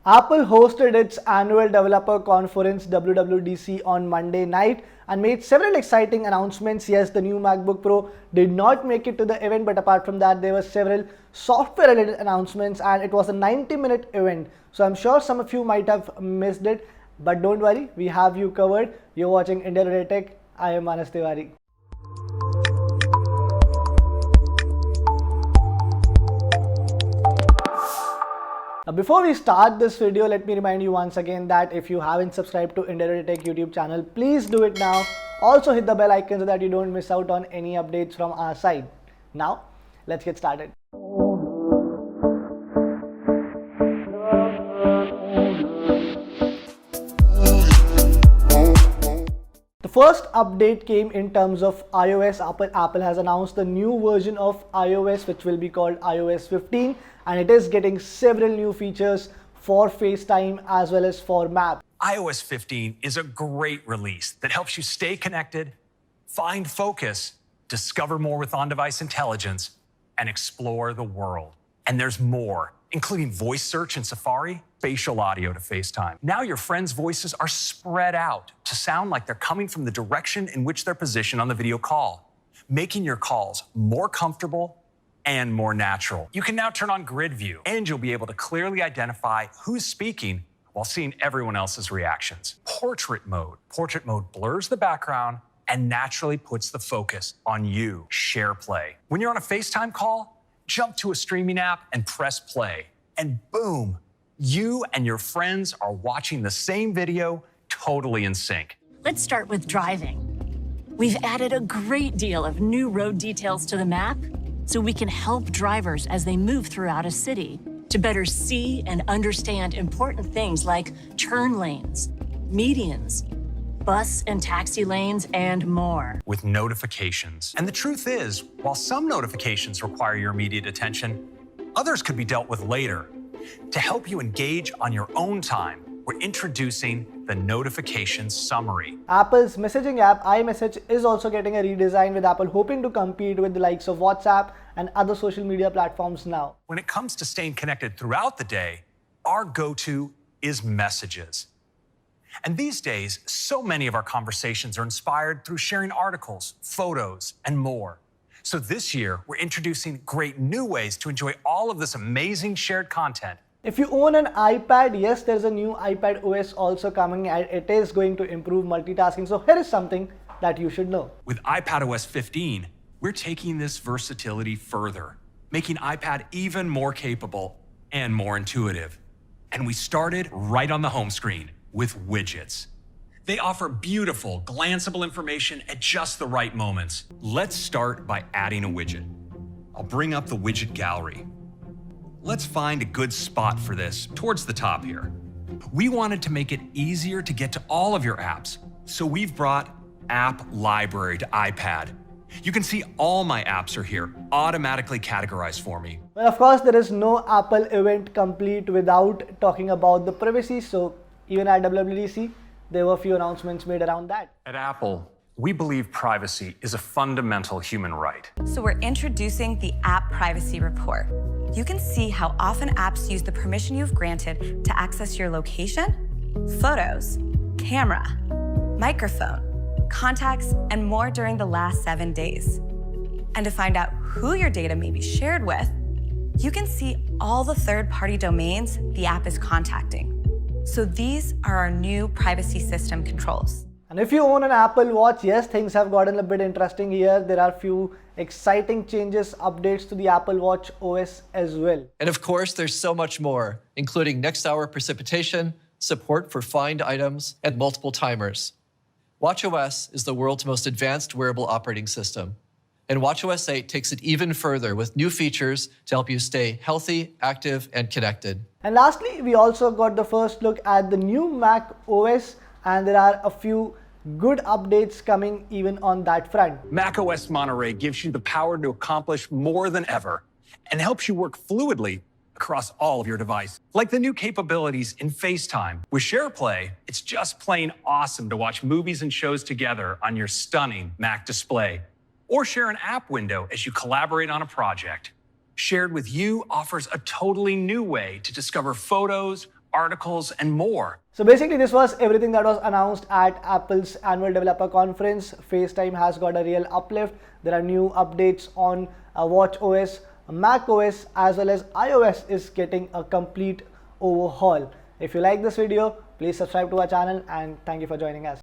Apple hosted its annual developer conference WWDC on Monday night and made several exciting announcements. Yes, the new MacBook Pro did not make it to the event, but apart from that, there were several software related announcements and it was a 90-minute event. So I'm sure some of you might have missed it, but don't worry, we have you covered. You're watching India Today Tech. I am Manas Tiwari. Before we start this video, let me remind you once again that if you haven't subscribed to India Today Tech YouTube channel, please do it now. Also hit the bell icon so that you don't miss out on any updates from our side. Now, let's get started. The first update came in terms of iOS. Apple has announced the new version of iOS, which will be called iOS 15, and it is getting several new features for FaceTime as well as for Maps. iOS 15 is a great release that helps you stay connected, find focus, discover more with on-device intelligence, and explore the world. And there's more, including voice search in Safari, facial audio to FaceTime. Now your friends' voices are spread out to sound like they're coming from the direction in which they're positioned on the video call, making your calls more comfortable and more natural. You can now turn on grid view, and you'll be able to clearly identify who's speaking while seeing everyone else's reactions. Portrait mode blurs the background and naturally puts the focus on you. Share play. When you're on a FaceTime call, jump to a streaming app and press play. And boom, you and your friends are watching the same video totally in sync. Let's start with driving. We've added a great deal of new road details to the map so we can help drivers as they move throughout a city to better see and understand important things like turn lanes, medians, bus and taxi lanes, and more. With notifications. And the truth is, while some notifications require your immediate attention, others could be dealt with later. To help you engage on your own time, we're introducing the notification summary. Apple's messaging app, iMessage, is also getting a redesign, with Apple hoping to compete with the likes of WhatsApp and other social media platforms now. When it comes to staying connected throughout the day, our go-to is messages. And these days, so many of our conversations are inspired through sharing articles, photos, and more. So this year, we're introducing great new ways to enjoy all of this amazing shared content. If you own an iPad, yes, there's a new iPad OS also coming, and it is going to improve multitasking. So here is something that you should know. With iPadOS 15, we're taking this versatility further, making iPad even more capable and more intuitive. And we started right on the home screen with widgets. They offer beautiful, glanceable information at just the right moments. Let's start by adding a widget. I'll bring up the widget gallery. Let's find a good spot for this towards the top here. We wanted to make it easier to get to all of your apps, so we've brought App Library to iPad. You can see all my apps are here, automatically categorized for me. Well, of course, there is no Apple event complete without talking about the privacy. So even at WWDC, there were a few announcements made around that. At Apple, we believe privacy is a fundamental human right. So we're introducing the App Privacy Report. You can see how often apps use the permission you've granted to access your location, photos, camera, microphone, contacts, and more during the last 7 days. And to find out who your data may be shared with, you can see all the third-party domains the app is contacting. So these are our new privacy system controls. And if you own an Apple Watch, yes, things have gotten a bit interesting here. There are few exciting changes, updates to the Apple Watch OS as well. And of course, there's so much more, including next hour precipitation, support for find items, and multiple timers. watchOS is the world's most advanced wearable operating system. And watchOS 8 takes it even further with new features to help you stay healthy, active, and connected. And lastly, we also got the first look at the new Mac OS, and there are a few good updates coming even on that front. macOS Monterey gives you the power to accomplish more than ever and helps you work fluidly across all of your devices. Like the new capabilities in FaceTime. With SharePlay, it's just plain awesome to watch movies and shows together on your stunning Mac display, or share an app window as you collaborate on a project. Shared with You offers a totally new way to discover photos, articles, and more. So basically this was everything that was announced at Apple's annual developer conference. FaceTime has got a real uplift. There are new updates on watchOS, macOS, as well as iOS is getting a complete overhaul. If you like this video, please subscribe to our channel and thank you for joining us.